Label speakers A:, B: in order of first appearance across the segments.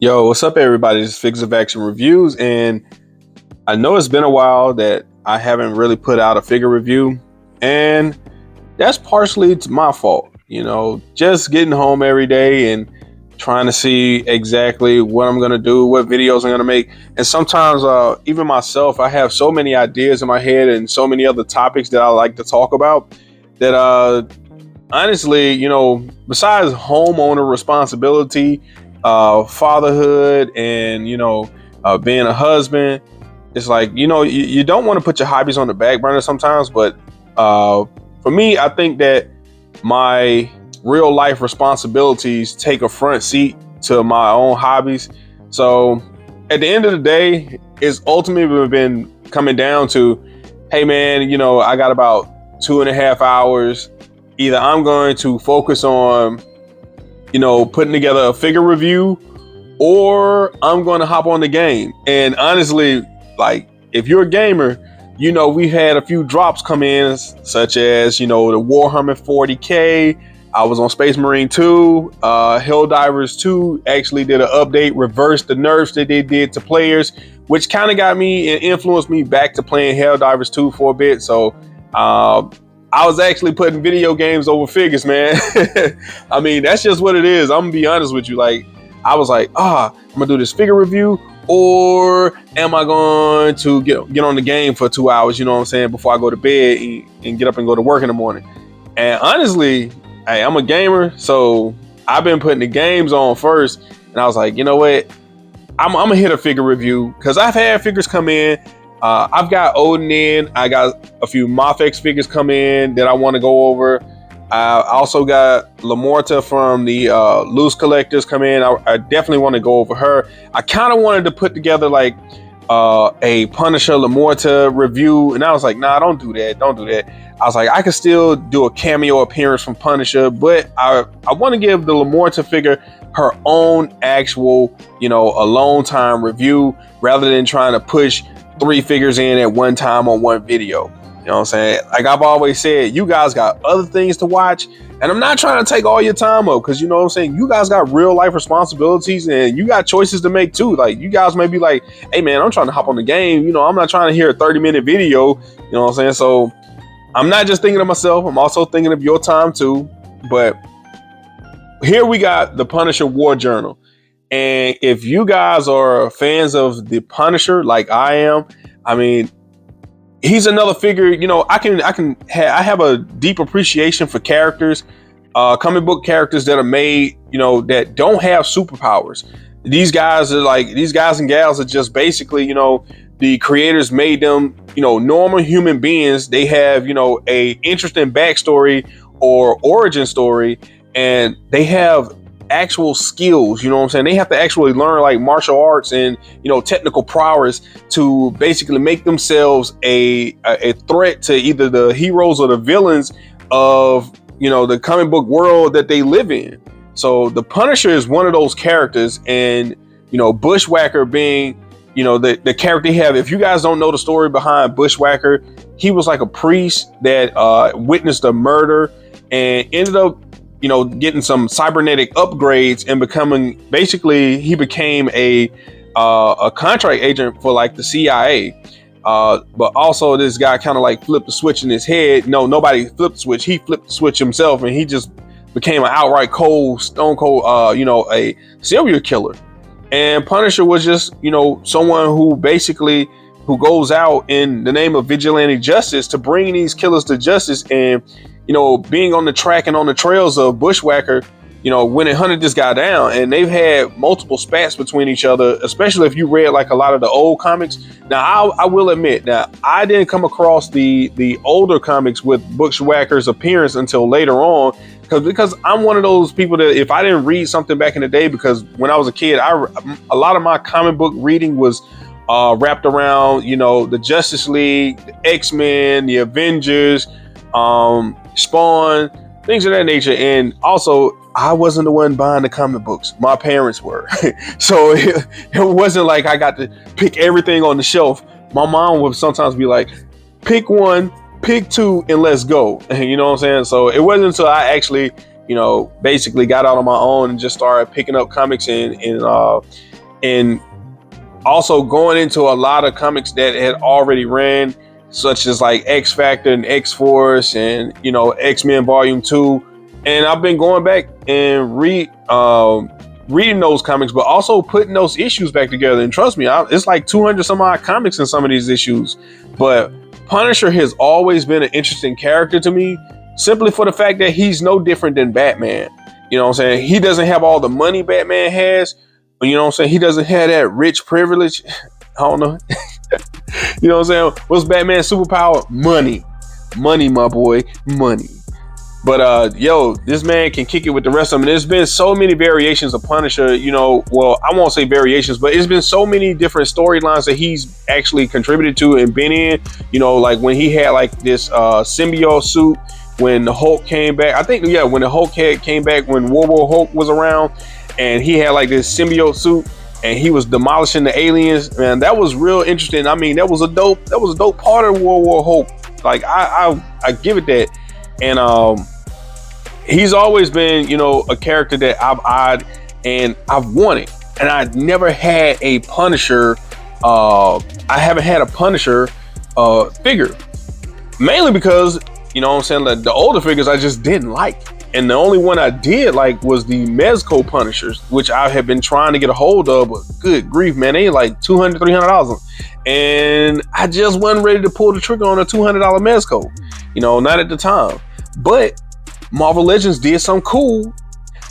A: Yo, what's up, everybody? This is Figures of Action Reviews, and I know it's been a while that I haven't really put out a figure review, and that's partially it's my fault. Just getting home every day and trying to see exactly what I'm gonna do, what videos I'm gonna make, and sometimes even myself, I have so many ideas in my head and so many other topics that I like to talk about that honestly, besides homeowner responsibility, fatherhood, and being a husband, it's like you don't want to put your hobbies on the back burner sometimes. But for me, I think that my real life responsibilities take a front seat to my own hobbies. So at the end of the day, it's ultimately been coming down to, hey man, I got about 2.5 hours. Either I'm going to focus on, putting together a figure review, or I'm going to hop on the game. And honestly, like, if you're a gamer, we've had a few drops come in, such as, the Warhammer 40K. I was on Space Marine 2. Helldivers 2 actually did an update, reversed the nerfs that they did to players, which kind of got me and influenced me back to playing Helldivers 2 for a bit. So, I was actually putting video games over figures, man. I mean, that's just what it is. I'm gonna be honest with you. Like, I was like, I'm gonna do this figure review, or am I going to get on the game for 2 hours, you know what I'm saying, before I go to bed and get up and go to work in the morning. And honestly, hey, I'm a gamer, so I've been putting the games on first. And I was like, you know what? I'm gonna hit a figure review, because I've had figures come in. I've got Odin in. I got a few Mafex figures come in that I want to go over. I also got Lamorta from the Loose Collectors come in. I definitely want to go over her. I kind of wanted to put together like a Punisher Lamorta review, and I was like, nah, don't do that. I was like, I could still do a cameo appearance from Punisher, but I want to give the Lamorta figure her own actual, alone time review, rather than trying to push 3 figures in at one time on one video. You know what I'm saying? Like I've always said, you guys got other things to watch, and I'm not trying to take all your time up, because you know what I'm saying, you guys got real life responsibilities and you got choices to make too. Like, you guys may be like, hey man, I'm trying to hop on the game, I'm not trying to hear a 30-minute video. You know what I'm saying? So I'm not just thinking of myself, I'm also thinking of your time too. But here we got the Punisher War Journal. And if you guys are fans of the Punisher, like I am, I mean, he's another figure. I have a deep appreciation for characters, comic book characters that are made, that don't have superpowers. These guys and gals are just basically, the creators made them, normal human beings. They have, a interesting backstory or origin story, and they have actual skills. You know what I'm saying? They have to actually learn like martial arts and technical prowess to basically make themselves a threat to either the heroes or the villains of the comic book world that they live in. So the Punisher is one of those characters, and Bushwhacker being the character he have. If you guys don't know the story behind Bushwhacker, he was like a priest that witnessed a murder and ended up getting some cybernetic upgrades and he became a contract agent for like the CIA. But also this guy kind of like flipped the switch in his head. No, nobody flipped the switch. He flipped the switch himself, and he just became an outright stone cold, a serial killer. And Punisher was just, someone who goes out in the name of vigilante justice to bring these killers to justice. And being on the track and on the trails of Bushwhacker, when it hunted this guy down. And they've had multiple spats between each other, especially if you read like a lot of the old comics. Now, I will admit, now I didn't come across the older comics with Bushwhacker's appearance until later on, because I'm one of those people that if I didn't read something back in the day, because when I was a kid, a lot of my comic book reading was wrapped around, the Justice League, the X-Men, the Avengers, Spawn, things of that nature. And also, I wasn't the one buying the comic books. My parents were. So it wasn't like I got to pick everything on the shelf. My mom would sometimes be like, pick one, pick two, and let's go. You know what I'm saying? So it wasn't until I actually, basically got out on my own and just started picking up comics and and also going into a lot of comics that had already ran, such as like X Factor and X Force and X-Men Volume 2. And I've been going back and reading those comics, but also putting those issues back together. And trust me, it's like 200 some odd comics in some of these issues. But Punisher has always been an interesting character to me, simply for the fact that he's no different than Batman. You know what I'm saying? He doesn't have all the money Batman has. You know what I'm saying? He doesn't have that rich privilege. I don't know. You know what I'm saying? What's Batman's superpower? Money. Money, my boy. Money. But this man can kick it with the rest of them. There's been so many variations of Punisher, well, I won't say variations, but it's been so many different storylines that he's actually contributed to and been in. Like when he had like this symbiote suit, when the Hulk came back. I think, when the Hulk came back, when World War Hulk was around, and he had like this symbiote suit and he was demolishing the aliens. Man, that was real interesting. I mean, that was a dope part of World War Hulk. Like I give it that. And he's always been, a character that I've eyed and I've wanted. And I never had a Punisher. I haven't had a Punisher figure, mainly because like the older figures I just didn't like. And the only one I did like was the Mezco Punishers, which I have been trying to get a hold of, but good grief, man, they like $200, $300. And I just wasn't ready to pull the trigger on a $200 Mezco, not at the time. But Marvel Legends did something cool.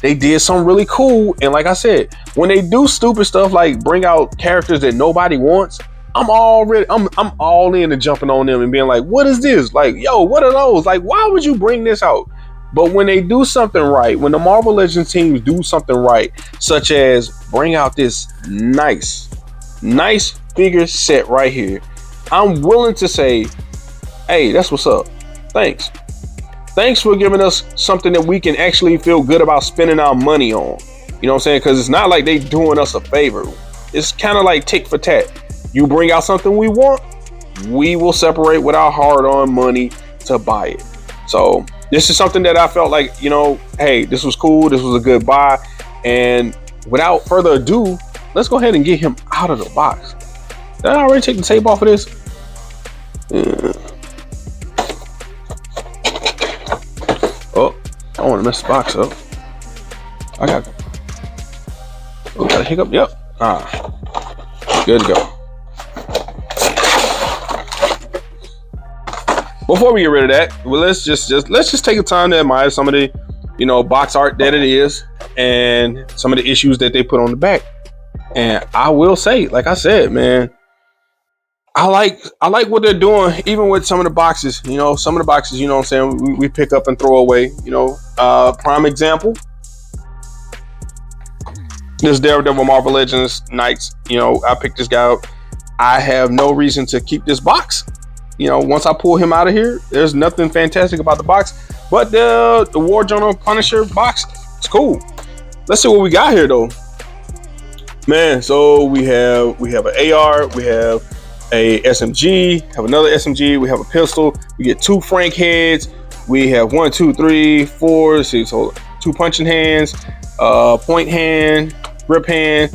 A: They did something really cool. And like I said, when they do stupid stuff like bring out characters that nobody wants, I'm all in and jumping on them and being like, what is this? Like, yo, what are those? Like, why would you bring this out? But when they do something right, when the Marvel Legends teams do something right, such as bring out this nice figure set right here, I'm willing to say, hey, that's what's up. Thanks for giving us something that we can actually feel good about spending our money on. You know what I'm saying? Because it's not like they doing us a favor. It's kind of like tick for tat. You bring out something we want, we will separate with our hard-earned money to buy it. So this is something that I felt like, hey, this was cool. This was a good buy. And without further ado, let's go ahead and get him out of the box. Did I already take the tape off of this? Oh, I don't want to mess the box up. I got a hiccup. Yep. Good to go. Before we get rid of that, well, let's just take a time to admire some of the, box art that it is and some of the issues that they put on the back. And I will say, like I said, man, I like what they're doing, even with some of the boxes. Some of the boxes, what I'm saying, we pick up and throw away. Prime example, this Daredevil Marvel Legends Knights. I picked this guy up. I have no reason to keep this box. Once I pull him out of here, there's nothing fantastic about the box, but the War Journal Punisher box, it's cool. Let's see what we got here though, man. So we have an AR, we have a SMG, have another SMG, we have a pistol, we get 2 Frank heads, we have 1, 2, 3, 4. Let's see, so 2 punching hands, point hand, grip hand,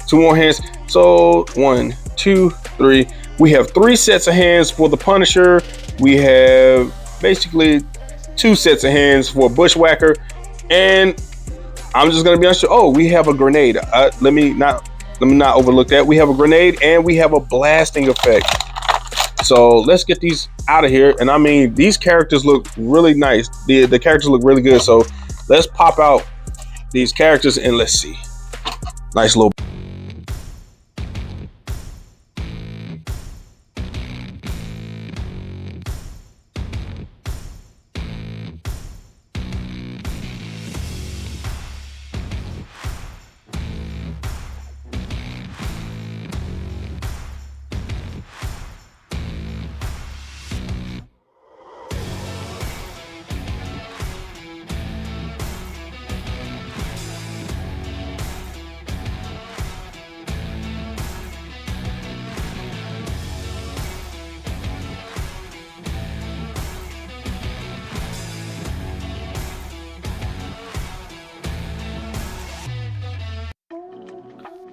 A: 2 more hands. So 1, 2, 3. We have 3 sets of hands for the Punisher. We have basically 2 sets of hands for Bushwhacker. And I'm just gonna be honest. Oh, we have a grenade. Let me not overlook that. We have a grenade and we have a blasting effect. So let's get these out of here. And I mean, these characters look really nice. The characters look really good. So let's pop out these characters and let's see. Nice little.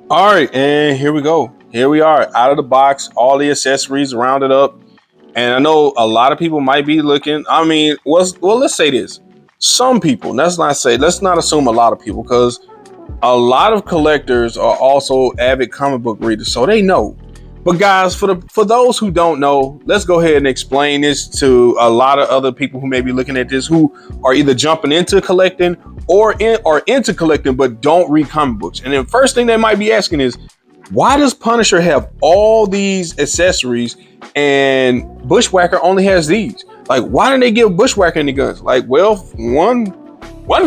A: All right, and here we go. Here we are, out of the box, all the accessories rounded up. And I know a lot of people might be looking. I mean, let's say this. Some people, let's not assume a lot of people, because a lot of collectors are also avid comic book readers, so they know. But guys, for those who don't know, let's go ahead and explain this to a lot of other people who may be looking at this, who are either jumping into collecting or into collecting but don't read comic books. And the first thing they might be asking is, why does Punisher have all these accessories and Bushwhacker only has these? Like, why didn't they give Bushwhacker any guns? Like, well, one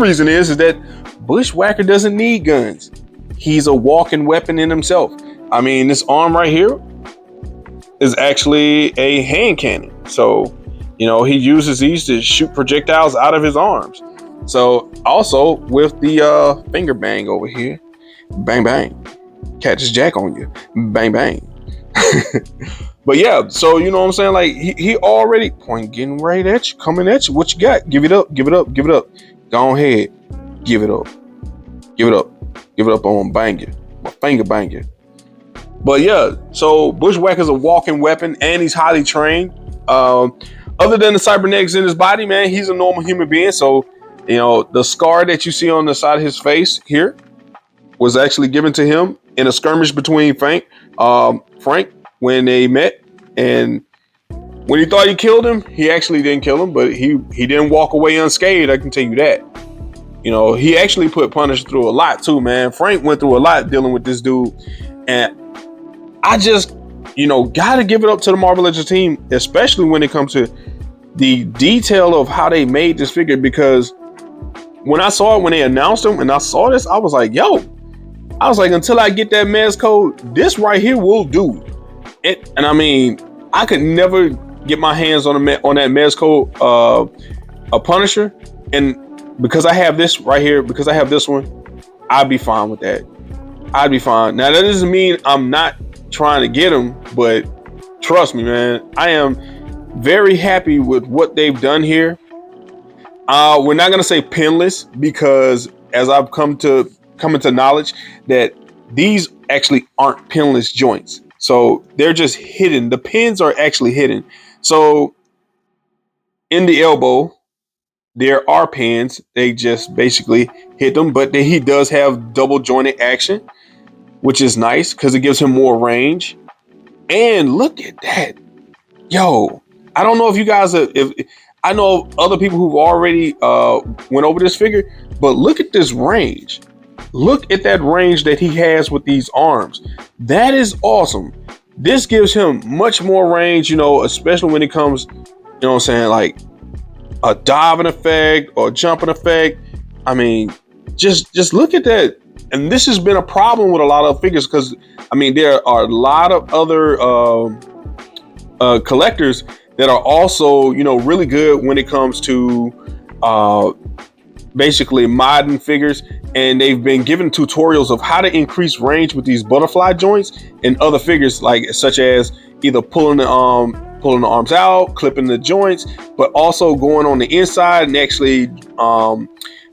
A: reason is that Bushwhacker doesn't need guns. He's a walking weapon in himself. I mean, this arm right here is actually a hand cannon. So, he uses these to shoot projectiles out of his arms. So, also with the finger bang over here, bang bang, catches Jack on you, bang bang. But yeah, so you know what I'm saying? Like, he already getting right at you, coming at you. What you got? Give it up, give it up, give it up. Go ahead, give it up, give it up, give it up. On bang you, my finger bang you. But yeah, so Bushwhacker's a walking weapon, and he's highly trained. Other than the cybernetics in his body, man, he's a normal human being. So, the scar that you see on the side of his face here was actually given to him in a skirmish between Frank, when they met. And when he thought he killed him, he actually didn't kill him, but he didn't walk away unscathed. I can tell you that. He actually put Punisher through a lot too, man. Frank went through a lot dealing with this dude. And I just, got to give it up to the Marvel Legends team, especially when it comes to the detail of how they made this figure. Because when I saw it, when they announced him and I saw this, I was like, until I get that Mez code, this right here will do it. And I mean, I could never get my hands on that Mez code, a Punisher. And because I have this right here, because I have this one, I'd be fine with that. I'd be fine. Now, that doesn't mean I'm not trying to get him, but trust me, man, I am very happy with what they've done here. We're not going to say pinless, because as I've come into knowledge that these actually aren't pinless joints. So they're just hidden. The pins are actually hidden. So in the elbow, there are pins. They just basically hit them, but he does have double jointed action, which is nice because it gives him more range. And look at that. Yo, I don't know if you guys if I know other people who've already went over this figure, but look at this range. Look at that range that he has with these arms. That is awesome. This gives him much more range, especially when it comes, what I'm saying, like a diving effect or jumping effect. I mean, just look at that. And this has been a problem with a lot of figures, because I mean, there are a lot of other collectors that are also, really good when it comes to basically modding figures, and they've been given tutorials of how to increase range with these butterfly joints and other figures, like such as either pulling the arms out, clipping the joints, but also going on the inside and actually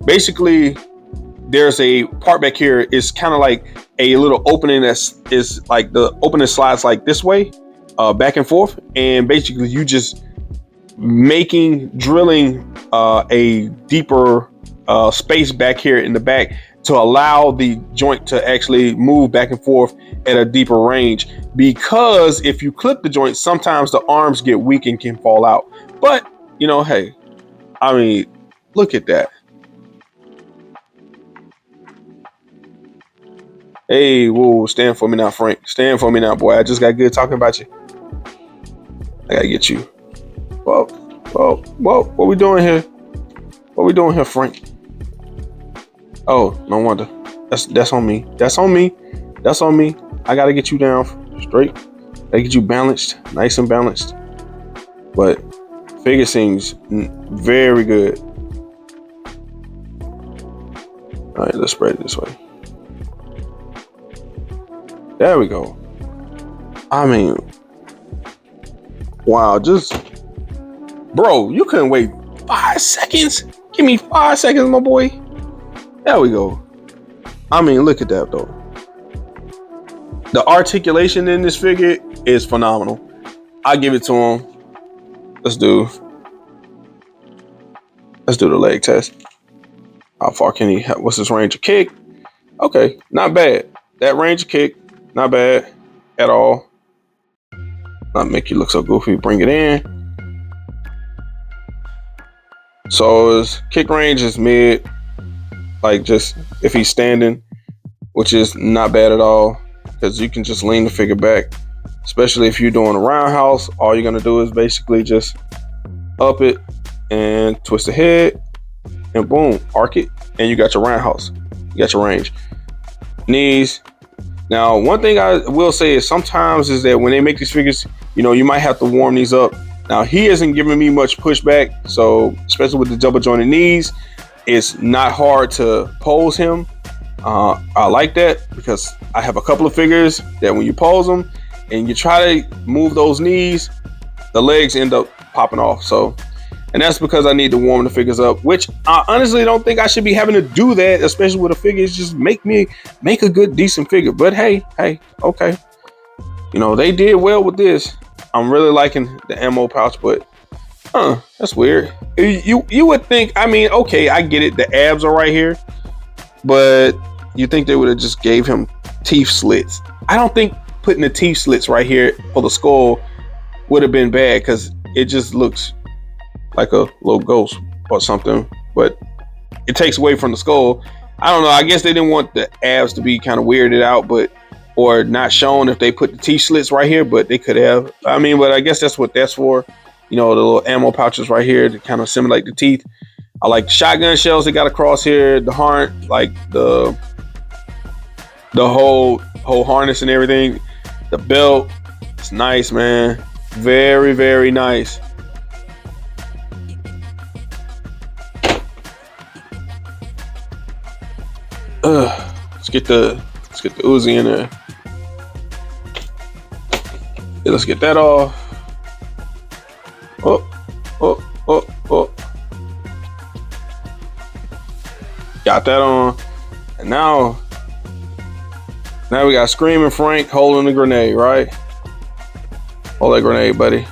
A: basically there's a part back here. It's kind of like a little opening that is like the opening slides like this way, back and forth, and basically you just drilling a deeper space back here in the back to allow the joint to actually move back and forth at a deeper range. Because if you clip the joint, sometimes the arms get weak and can fall out. But hey, I mean, look at that. Hey, whoa, stand for me now, Frank. Stand for me now, boy. I just got good talking about you. I gotta get you. Whoa, what we doing here? What we doing here, Frank? Oh, no wonder. That's on me. That's on me. That's on me. I gotta get you down straight. Gotta get you balanced, nice and balanced. But figure seems very good. All right, let's spread it this way. There we go. I mean, wow, bro, you couldn't wait 5 seconds? Give me 5 seconds, my boy. There we go. I mean, look at that, though. The articulation in this figure is phenomenal. I give it to him. Let's do the leg test. How far can he? What's his range of kick? Okay, not bad. That range of kick, not bad at all. Not make you look so goofy. Bring it in. So his kick range is mid, like just if he's standing, which is not bad at all, because you can just lean the figure back, especially if you're doing a roundhouse. All you're gonna do is basically just up it and twist the head, and boom, arc it, and you got your roundhouse. You got your range. Knees. Now, one thing I will say is sometimes is that when they make these figures, you might have to warm these up. Now, he isn't giving me much pushback, so especially with the double jointed knees, it's not hard to pose him. I like that because I have a couple of figures that when you pose them and you try to move those knees, the legs end up popping off. And that's because I need to warm the figures up, which I honestly don't think I should be having to do that, especially with a figure. It's just make a good, decent figure. But hey, okay. They did well with this. I'm really liking the ammo pouch, but that's weird. You would think, okay, I get it. The abs are right here, but you think they would have just gave him teeth slits. I don't think putting the teeth slits right here for the skull would have been bad, because it just looks like a little ghost or something, but it takes away from the skull. I don't know. I guess they didn't want the abs to be kind of weirded out, or not shown if they put the teeth slits right here, but they could have. But I guess that's what that's for. The little ammo pouches right here to kind of simulate the teeth. I like the shotgun shells they got across here, the harness, like the whole harness and everything. The belt, it's nice, man. Very, very nice. Let's get the Uzi in there. Yeah, let's get that off. Oh. Got that on. And now we got Screaming Frank holding the grenade, right? Hold that grenade, buddy.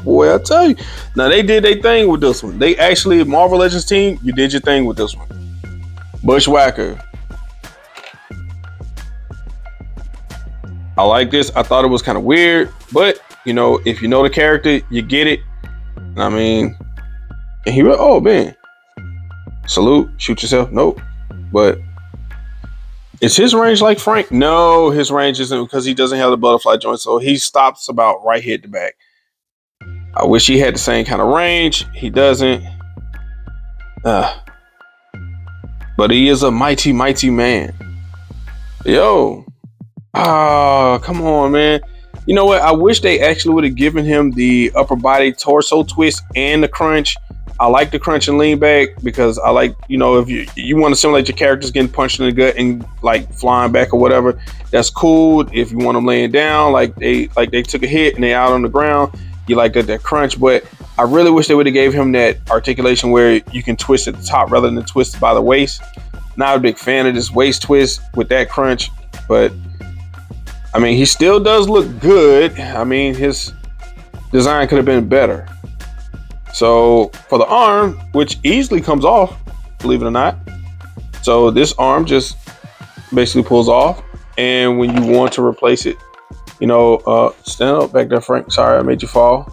A: Boy, I tell you. Now, they did their thing with this one. They actually, Marvel Legends team, you did your thing with this one. Bushwhacker. I like this. I thought it was kind of weird, but if you know the character, you get it. And he went, oh man, salute, shoot yourself. Nope. But is his range like Frank? No, his range isn't, because he doesn't have the butterfly joint, so he stops about right here at the back. I wish he had the same kind of range. He doesn't. But he is a mighty, mighty man. Yo. Come on, man. You know what? I wish they actually would have given him the upper body torso twist and the crunch. I like the crunch and lean back, because I like, if you want to simulate your characters getting punched in the gut and like flying back or whatever, that's cool. If you want them laying down, like they took a hit and they out on the ground, you like that crunch. But I really wish they would have gave him that articulation where you can twist at the top rather than twist by the waist. Not a big fan of this waist twist with that crunch, but he still does look good. His design could have been better. So for the arm, which easily comes off, believe it or not. So this arm just basically pulls off. And when you want to replace it, stand up back there, Frank. Sorry, I made you fall.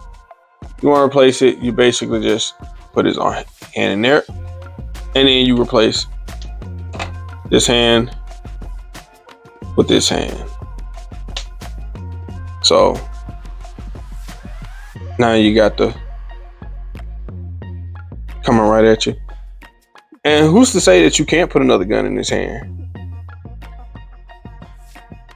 A: You want to replace it, you basically just put his hand in there. And then you replace this hand with this hand. So now you got the coming right at you. And who's to say that you can't put another gun in his hand?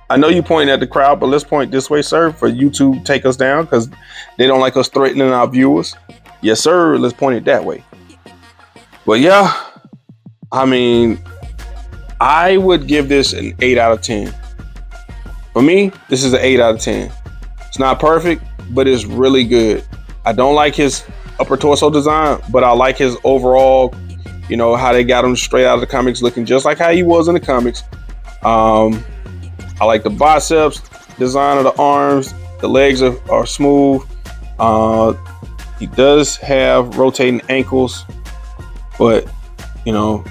A: I know you pointing at the crowd, but let's point this way, sir, for you to take us down, because they don't like us threatening our viewers. Yes, sir. Let's point it that way. But yeah, I would give this an 8 out of 10. For me, this is an 8 out of 10. It's not perfect, but it's really good. I don't like his upper torso design, but I like his overall, you know, how they got him straight out of the comics, looking just like how he was in the comics. I like the biceps design of the arms. The legs are smooth. He does have rotating ankles, but you know,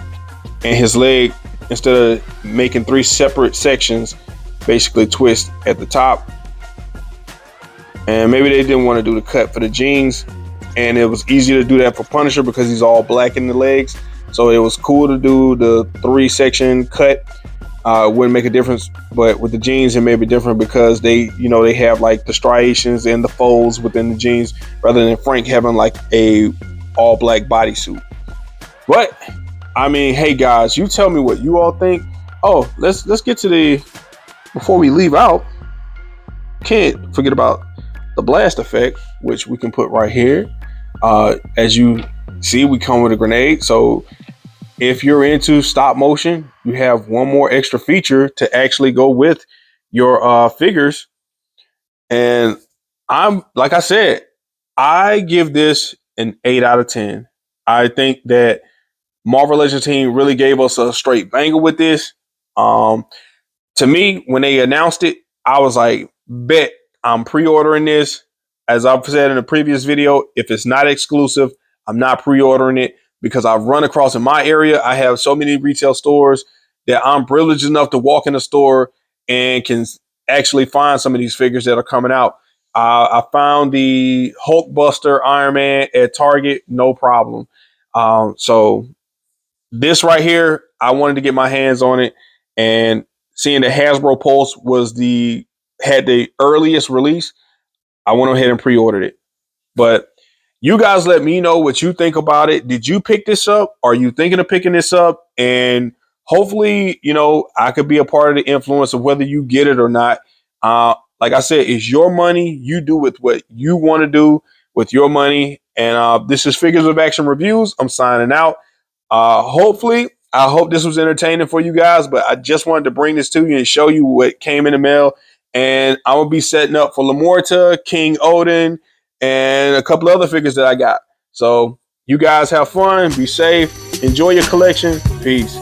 A: and his leg, instead of making 3 separate sections, basically twist at the top. And maybe they didn't want to do the cut for the jeans, and it was easy to do that for Punisher because he's all black in the legs. So it was cool to do the 3-section cut. Wouldn't make a difference, but with the jeans it may be different because they, you know, they have like the striations and the folds within the jeans, rather than Frank having like a all black bodysuit. But I mean, hey guys, you tell me what you all think. Oh, let's get to the, before we leave out, can't forget about the blast effect, which we can put right here. As you see, we come with a grenade, so if you're into stop motion, you have one more extra feature to actually go with your figures. And I'm, like I said, I give this an 8 out of 10. I think that Marvel Legends team really gave us a straight banger with this. To me, when they announced it, I was like, bet I'm pre-ordering this. As I've said in a previous video, if it's not exclusive, I'm not pre-ordering it, because I've run across, in my area, I have so many retail stores that I'm privileged enough to walk in a store and can actually find some of these figures that are coming out. I found the Hulkbuster Iron Man at Target, no problem. So this right here, I wanted to get my hands on it, and seeing that Hasbro Pulse had the earliest release, I went ahead and pre-ordered it. But you guys let me know what you think about it. Did you pick this up? Are you thinking of picking this up? And hopefully, you know, I could be a part of the influence of whether you get it or not. Like I said, it's your money. You do with what you want to do with your money. And this is Figures of Action Reviews. I'm signing out. Hopefully, I hope this was entertaining for you guys, but I just wanted to bring this to you and show you what came in the mail. And I'm going to be setting up for Lamorta, King Odin, and a couple other figures that I got. So you guys have fun, be safe, enjoy your collection. Peace.